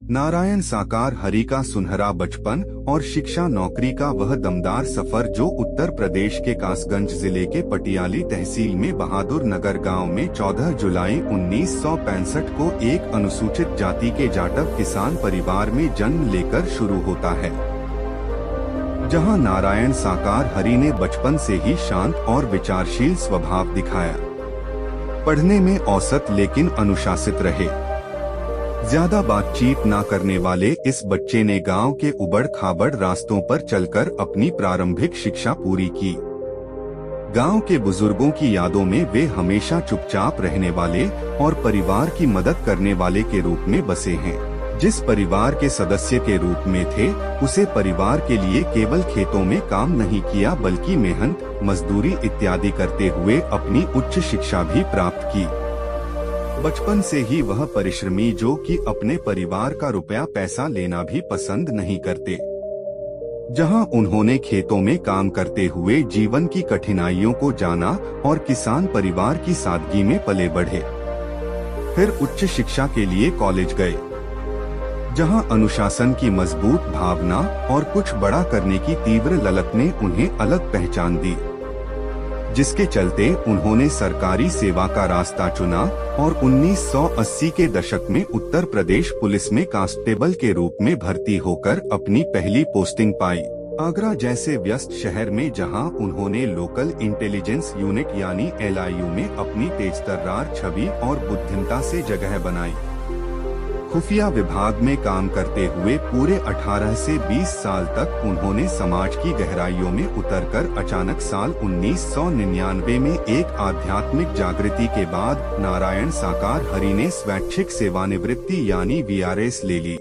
नारायण साकार हरि का सुनहरा बचपन और शिक्षा नौकरी का वह दमदार सफर जो उत्तर प्रदेश के कासगंज जिले के पटियाली तहसील में बहादुर नगर गाँव में 14 जुलाई 1965 को एक अनुसूचित जाति के जाटव किसान परिवार में जन्म लेकर शुरू होता है, जहां नारायण साकार हरि ने बचपन से ही शांत और विचारशील स्वभाव दिखाया। पढ़ने में औसत लेकिन अनुशासित रहे। ज्यादा बातचीत न करने वाले इस बच्चे ने गांव के उबड़ खाबड़ रास्तों पर चलकर अपनी प्रारंभिक शिक्षा पूरी की। गांव के बुजुर्गों की यादों में वे हमेशा चुपचाप रहने वाले और परिवार की मदद करने वाले के रूप में बसे हैं। जिस परिवार के सदस्य के रूप में थे, उसे परिवार के लिए केवल खेतों में काम नहीं किया बल्कि मेहनत, मजदूरी इत्यादि करते हुए अपनी उच्च शिक्षा भी प्राप्त की। बचपन से ही वह परिश्रमी जो कि अपने परिवार का रुपया पैसा लेना भी पसंद नहीं करते। जहां उन्होंने खेतों में काम करते हुए जीवन की कठिनाइयों को जाना और किसान परिवार की सादगी में पले बढ़े। फिर उच्च शिक्षा के लिए कॉलेज गए, जहां अनुशासन की मजबूत भावना और कुछ बड़ा करने की तीव्र ललक ने उन्हें अलग पहचान दी, जिसके चलते उन्होंने सरकारी सेवा का रास्ता चुना और 1980 के दशक में उत्तर प्रदेश पुलिस में कांस्टेबल के रूप में भर्ती होकर अपनी पहली पोस्टिंग पाई। आगरा जैसे व्यस्त शहर में जहां उन्होंने लोकल इंटेलिजेंस यूनिट यानी LIU में अपनी तेजतर्रार छवि और बुद्धिमता से जगह बनाई। खुफिया विभाग में काम करते हुए पूरे 18 से 20 साल तक उन्होंने समाज की गहराइयों में उतरकर अचानक साल 1999 में एक आध्यात्मिक जागृति के बाद नारायण साकार हरि ने स्वैच्छिक सेवानिवृत्ति यानी VRS ले ली,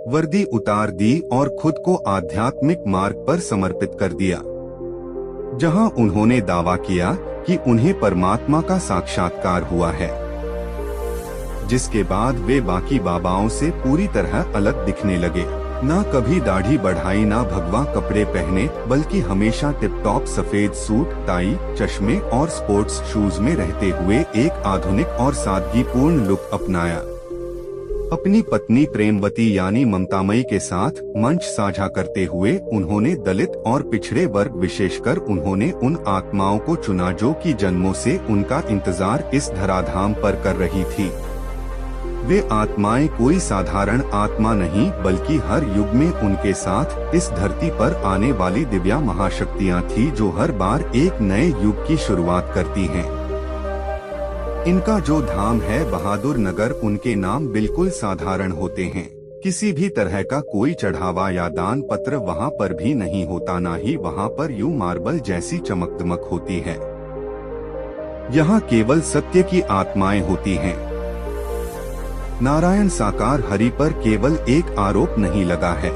वर्दी उतार दी और खुद को आध्यात्मिक मार्ग पर समर्पित कर दिया, जहां उन्होंने दावा किया कि उन्हें परमात्मा का साक्षात्कार हुआ है। जिसके बाद वे बाकी बाबाओं से पूरी तरह अलग दिखने लगे। ना कभी दाढ़ी बढ़ाई, ना भगवा कपड़े पहने, बल्कि हमेशा टिप टॉप सफेद सूट, टाई, चश्मे और स्पोर्ट्स शूज में रहते हुए एक आधुनिक और सादगीपूर्ण लुक अपनाया। अपनी पत्नी प्रेमवती यानी ममतामयी के साथ मंच साझा करते हुए उन्होंने दलित और पिछड़े वर्ग विशेषकर उन्होंने उन आत्माओं को चुना जो कि जन्मों से उनका इंतजार इस धराधाम पर कर रही थी। वे आत्माएं कोई साधारण आत्मा नहीं बल्कि हर युग में उनके साथ इस धरती पर आने वाली दिव्या महाशक्तियां थी जो हर बार एक नए युग की शुरुआत करती हैं। इनका जो धाम है बहादुर नगर, उनके नाम बिल्कुल साधारण होते हैं। किसी भी तरह का कोई चढ़ावा या दान पत्र वहाँ पर भी नहीं होता, ना ही वहाँ पर यूं मार्बल जैसी चमक दमक होती है। यहाँ केवल सत्य की आत्माएं होती हैं। नारायण साकार हरि पर केवल एक आरोप नहीं लगा है।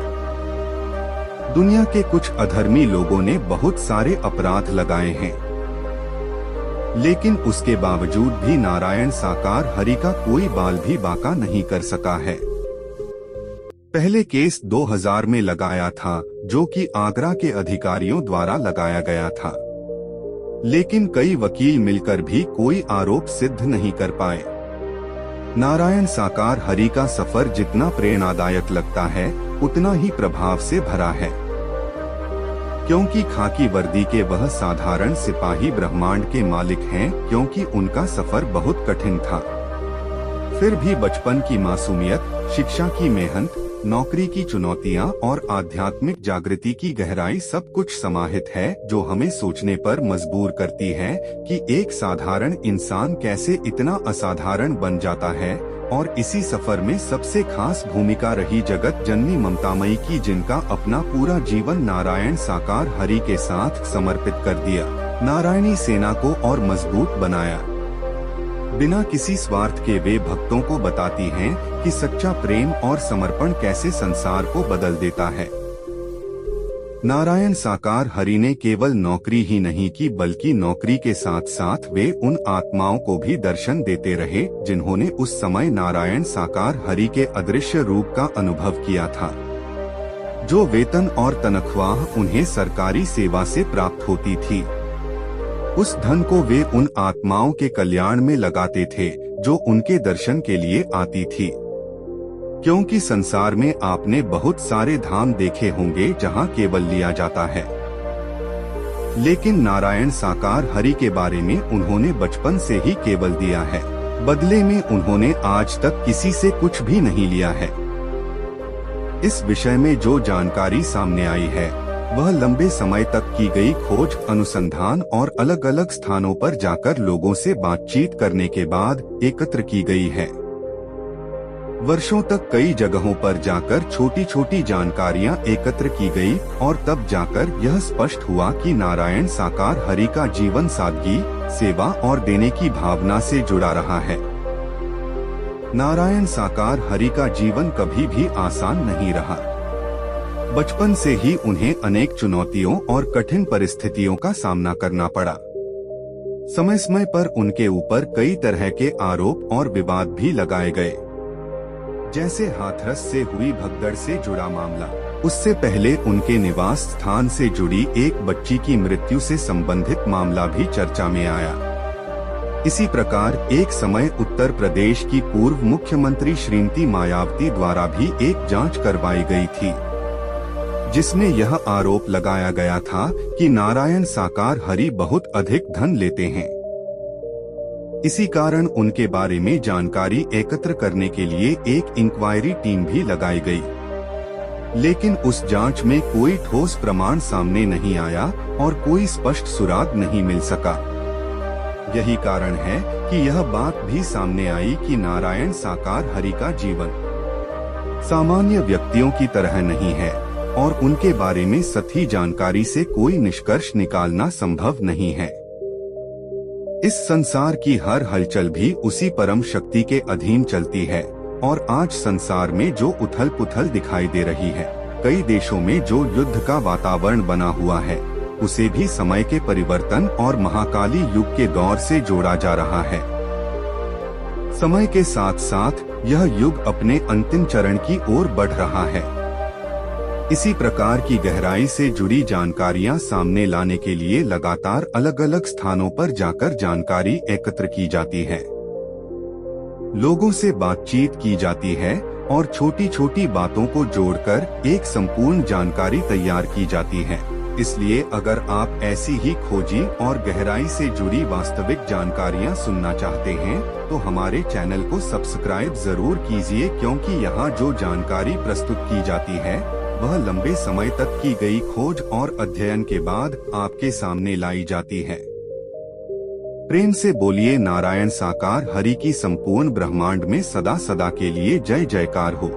दुनिया के कुछ अधर्मी लोगों ने बहुत सारे अपराध लगाए हैं, लेकिन उसके बावजूद भी नारायण साकार हरि का कोई बाल भी बांका नहीं कर सका है। पहले केस 2000 में लगाया था, जो कि आगरा के अधिकारियों द्वारा लगाया गया था, लेकिन कई वकील मिलकर भी कोई आरोप सिद्ध नहीं कर पाए। नारायण साकार हरि का सफर जितना प्रेरणादायक लगता है उतना ही प्रभाव से भरा है, क्योंकि खाकी वर्दी के वह साधारण सिपाही ब्रह्मांड के मालिक हैं, क्योंकि उनका सफर बहुत कठिन था। फिर भी बचपन की मासूमियत, शिक्षा की मेहनत, नौकरी की चुनौतियां और आध्यात्मिक जागृति की गहराई सब कुछ समाहित है, जो हमें सोचने पर मजबूर करती है कि एक साधारण इंसान कैसे इतना असाधारण बन जाता है। और इसी सफर में सबसे खास भूमिका रही जगत जननी ममतामयी की, जिनका अपना पूरा जीवन नारायण साकार हरि के साथ समर्पित कर दिया, नारायणी सेना को और मजबूत बनाया। बिना किसी स्वार्थ के वे भक्तों को बताती हैं कि सच्चा प्रेम और समर्पण कैसे संसार को बदल देता है। नारायण साकार हरि ने केवल नौकरी ही नहीं की, बल्कि नौकरी के साथ साथ वे उन आत्माओं को भी दर्शन देते रहे जिन्होंने उस समय नारायण साकार हरि के अदृश्य रूप का अनुभव किया था। जो वेतन और तनख्वाह उन्हें सरकारी सेवा से प्राप्त होती थी, उस धन को वे उन आत्माओं के कल्याण में लगाते थे जो उनके दर्शन के लिए आती थी। क्योंकि संसार में आपने बहुत सारे धाम देखे होंगे जहां केवल लिया जाता है, लेकिन नारायण साकार हरि के बारे में उन्होंने बचपन से ही केवल दिया है। बदले में उन्होंने आज तक किसी से कुछ भी नहीं लिया है। इस विषय में जो जानकारी सामने आई है वह लंबे समय तक की गई खोज, अनुसंधान और अलग अलग स्थानों पर जाकर लोगों से बातचीत करने के बाद एकत्र की गई है। वर्षों तक कई जगहों पर जाकर छोटी छोटी जानकारियां एकत्र की गई और तब जाकर यह स्पष्ट हुआ कि नारायण साकार हरि का जीवन सादगी, सेवा और देने की भावना से जुड़ा रहा है। नारायण साकार हरि का जीवन कभी भी आसान नहीं रहा। बचपन से ही उन्हें अनेक चुनौतियों और कठिन परिस्थितियों का सामना करना पड़ा। समय समय पर उनके ऊपर कई तरह के आरोप और विवाद भी लगाए गए, जैसे हाथरस से हुई भगदड़ से जुड़ा मामला। उससे पहले उनके निवास स्थान से जुड़ी एक बच्ची की मृत्यु से संबंधित मामला भी चर्चा में आया। इसी प्रकार एक समय उत्तर प्रदेश की पूर्व मुख्यमंत्री श्रीमती मायावती द्वारा भी एक जांच करवाई गई थी, जिसमें यह आरोप लगाया गया था कि नारायण साकार हरि बहुत अधिक धन लेते हैं। इसी कारण उनके बारे में जानकारी एकत्र करने के लिए एक इंक्वायरी टीम भी लगाई गई, लेकिन उस जांच में कोई ठोस प्रमाण सामने नहीं आया और कोई स्पष्ट सुराग नहीं मिल सका। यही कारण है कि यह बात भी सामने आई कि नारायण साकार हरि का जीवन सामान्य व्यक्तियों की तरह नहीं है और उनके बारे में सही जानकारी से कोई निष्कर्ष निकालना संभव नहीं है। इस संसार की हर हलचल भी उसी परम शक्ति के अधीन चलती है और आज संसार में जो उथल पुथल दिखाई दे रही है, कई देशों में जो युद्ध का वातावरण बना हुआ है, उसे भी समय के परिवर्तन और महाकाली युग के दौर से जोड़ा जा रहा है। समय के साथ साथ यह युग अपने अंतिम चरण की ओर बढ़ रहा है। इसी प्रकार की गहराई से जुड़ी जानकारियां सामने लाने के लिए लगातार अलग अलग स्थानों पर जाकर जानकारी एकत्र की जाती है, लोगों से बातचीत की जाती है और छोटी छोटी बातों को जोड़कर एक संपूर्ण जानकारी तैयार की जाती है। इसलिए अगर आप ऐसी ही खोजी और गहराई से जुड़ी वास्तविक जानकारियां सुनना चाहते हैं तो हमारे चैनल को सब्सक्राइब जरूर कीजिए, क्योंकि यहाँ जो जानकारी प्रस्तुत की जाती है वह लंबे समय तक की गई खोज और अध्ययन के बाद आपके सामने लाई जाती है। प्रेम से बोलिए नारायण साकार हरि की संपूर्ण ब्रह्मांड में सदा सदा के लिए जय जयकार हो।